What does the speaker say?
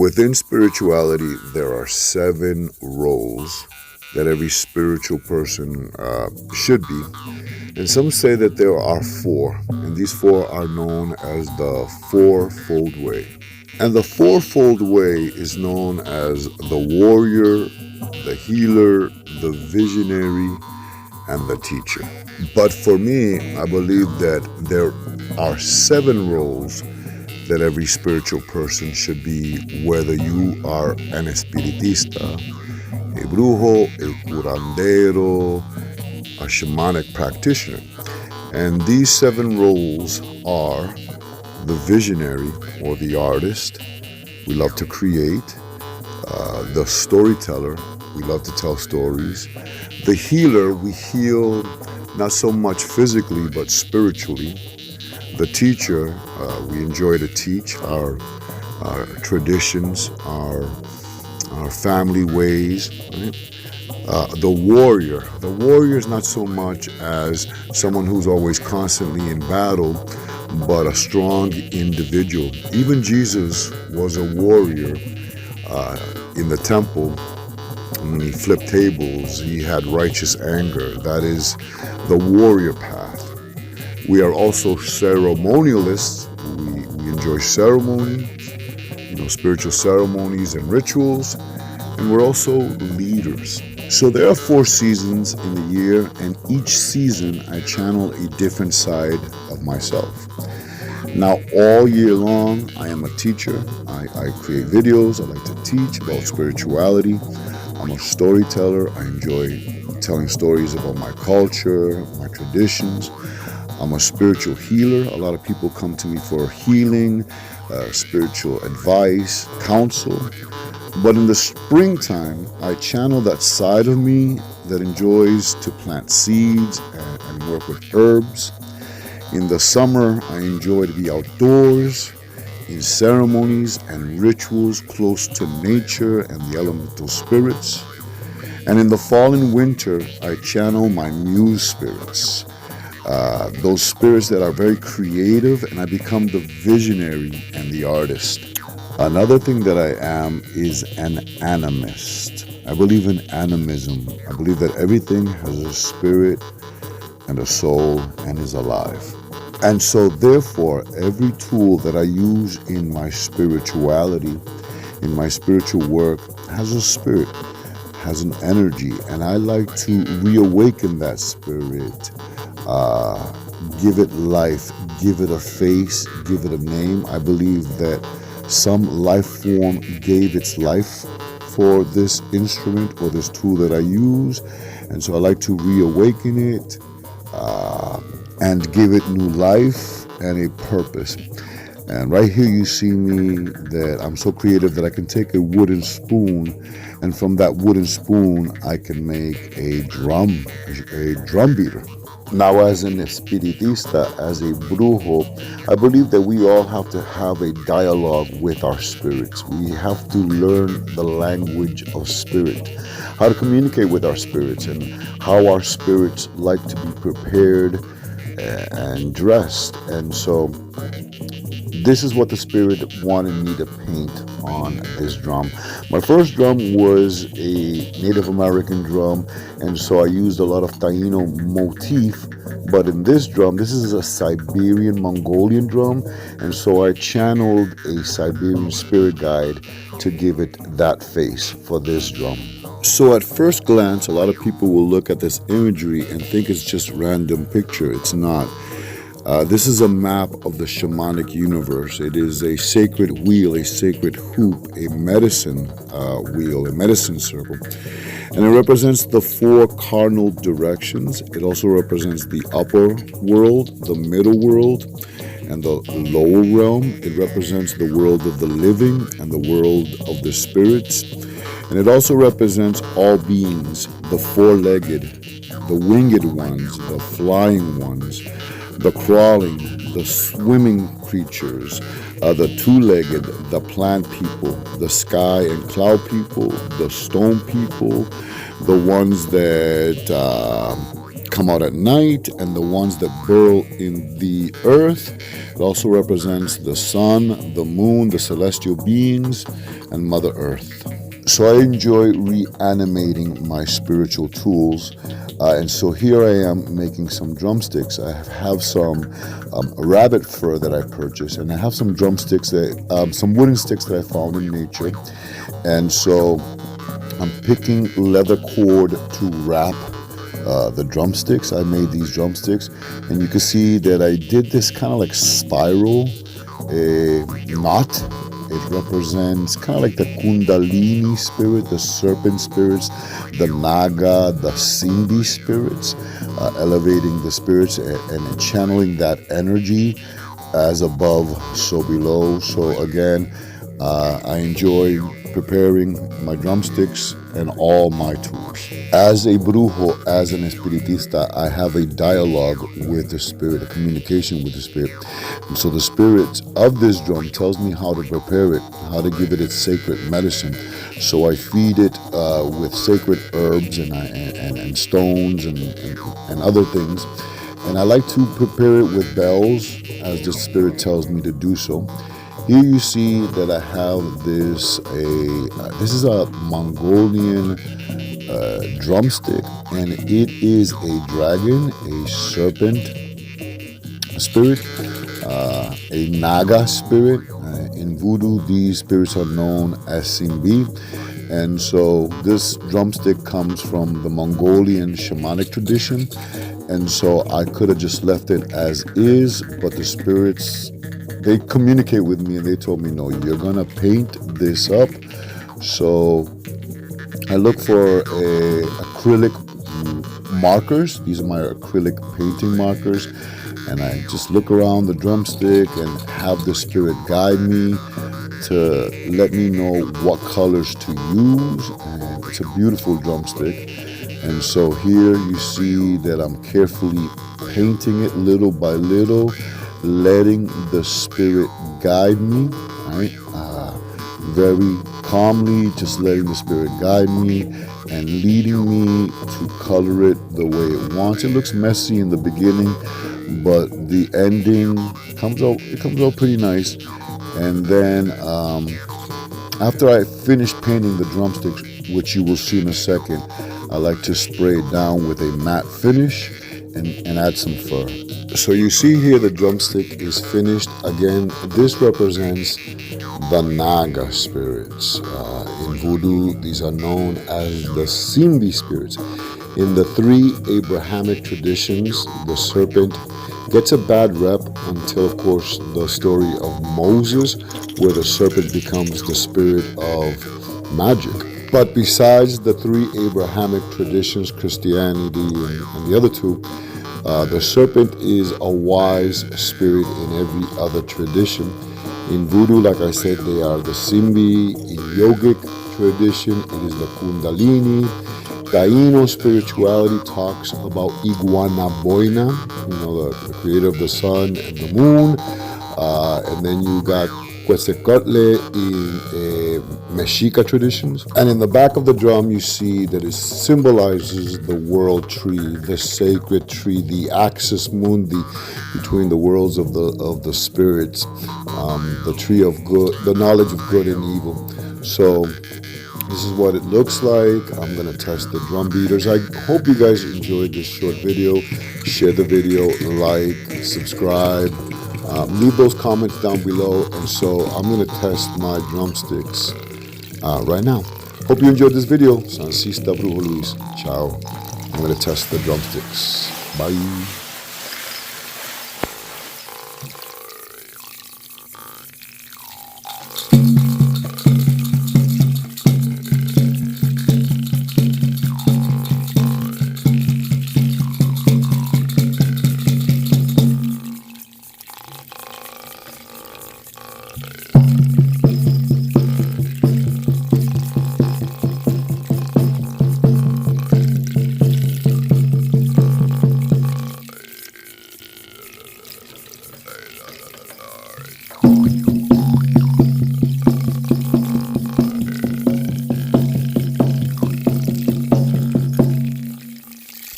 Within spirituality, there are 7 roles that every spiritual person should be. And some say that there are 4, and these 4 are known as the fourfold way. And the fourfold way is known as the warrior, the healer, the visionary, and the teacher. But for me, I believe that there are 7 roles that every spiritual person should be, whether you are an espiritista, a brujo, a curandero, a shamanic practitioner. And these 7 roles are the visionary or the artist. We love to create. The storyteller. We love to tell stories. The healer. We heal not so much physically but spiritually. The teacher. We enjoy to teach our traditions, our family ways. Right? The warrior. The warrior is not so much as someone who's always constantly in battle, but a strong individual. Even Jesus was a warrior in the temple. When he flipped tables, he had righteous anger. That is the warrior path. We are also ceremonialists. We enjoy ceremonies, spiritual ceremonies and rituals, and we're also leaders. So there are 4 seasons in the year, and each season I channel a different side of myself. Now, all year long, I am a teacher. I create videos. I like to teach about spirituality. I'm a storyteller. I enjoy telling stories about my culture, my traditions. I'm a spiritual healer. A lot of people come to me for healing, spiritual advice, counsel. But in the springtime, I channel that side of me that enjoys to plant seeds and work with herbs. In the summer, I enjoy to be outdoors, in ceremonies and rituals close to nature and the elemental spirits. And in the fall and winter, I channel my muse spirits, those spirits that are very creative, and I become the visionary and the artist. Another thing that I am is an animist. I believe in animism. I believe that everything has a spirit and a soul and is alive. And so therefore, every tool that I use in my spirituality, in my spiritual work, has a spirit, has an energy, and I like to reawaken that spirit, give it life, give it a face, give it a name. I believe that some life form gave its life for this instrument or this tool that I use, and so I like to reawaken it and give it new life and a purpose. And right here you see me that I'm so creative that I can take a wooden spoon, and from that wooden spoon I can make a drum beater. Now, as an espiritista, as a brujo, I believe that we all have to have a dialogue with our spirits. We have to learn the language of spirit, how to communicate with our spirits, and how our spirits like to be prepared and dressed. And so this is what the spirit wanted me to paint on this drum. My first drum was a Native American drum, and so I used a lot of Taino motif. But in this drum, this is a Siberian Mongolian drum, and so I channeled a Siberian spirit guide to give it that face for this drum. So at first glance, a lot of people will look at this imagery and think it's just random picture. It's not. This is a map of the shamanic universe. It is a sacred wheel, a sacred hoop, a medicine wheel, a medicine circle. And it represents the 4 cardinal directions. It also represents the upper world, the middle world, and the lower realm. It represents the world of the living and the world of the spirits. And it also represents all beings, the 4-legged, the winged ones, the flying ones, the crawling, the swimming creatures, the 2-legged, the plant people, the sky and cloud people, the stone people, the ones that come out at night, and the ones that burrow in the earth. It also represents the sun, the moon, the celestial beings, and Mother Earth. So I enjoy reanimating my spiritual tools. And so here I am making some drumsticks. I have some rabbit fur that I purchased, and I have some drumsticks, some wooden sticks that I found in nature. And so I'm picking leather cord to wrap the drumsticks. I made these drumsticks, and you can see that I did this kind of like spiral knot. It represents kind of like the Kundalini spirit, the serpent spirits, the Naga, the Sindhi spirits, elevating the spirits and channeling that energy as above, so below. So again, I enjoy preparing my drumsticks and all my tools. As a brujo, as an espiritista, I have a dialogue with the spirit, a communication with the spirit. And so the spirit of this drum tells me how to prepare it, how to give it its sacred medicine. So I feed it with sacred herbs and stones and other things. And I like to prepare it with bells, as the spirit tells me to do so. Here you see that I have this is a Mongolian drumstick, and it is a dragon, a serpent spirit, a Naga spirit. In voodoo, these spirits are known as Simbi. And so this drumstick comes from the Mongolian shamanic tradition. And so I could have just left it as is, but the spirits, they communicate with me and they told me, no, you're gonna paint this up. So I look for acrylic markers. These are my acrylic painting markers. And I just look around the drumstick and have the spirit guide me to let me know what colors to use. And it's a beautiful drumstick. And so here you see that I'm carefully painting it little by little, letting the spirit guide me, right? Very calmly, just letting the spirit guide me and leading me to color it the way it wants. It looks messy in the beginning, but the ending comes out pretty nice. And then after I finish painting the drumsticks, which you will see in a second, I like to spray it down with a matte finish and add some fur. So you see here the drumstick is finished. Again, this represents the Naga spirits. In voodoo, these are known as the Simbi spirits. In the three Abrahamic traditions, the serpent gets a bad rep until, of course, the story of Moses, where the serpent becomes the spirit of magic. But besides the three Abrahamic traditions, Christianity and the other two, the serpent is a wise spirit in every other tradition. In voodoo, like I said, they are the Simbi. In yogic tradition, it is the Kundalini. Taino spirituality talks about Iguana Boina, the creator of the sun and the moon. And then you got Quetzalcoatl in Mexica traditions. And in the back of the drum, you see that it symbolizes the world tree, the sacred tree, the axis mundi, between the worlds of the spirits, the tree of good, the knowledge of good and evil. So this is what it looks like. I'm gonna test the drum beaters. I hope you guys enjoyed this short video. Share the video, like, subscribe. Leave those comments down below. And so I'm going to test my drumsticks right now. Hope you enjoyed this video. Sansista Brujo Luis. Ciao. I'm going to test the drumsticks. Bye.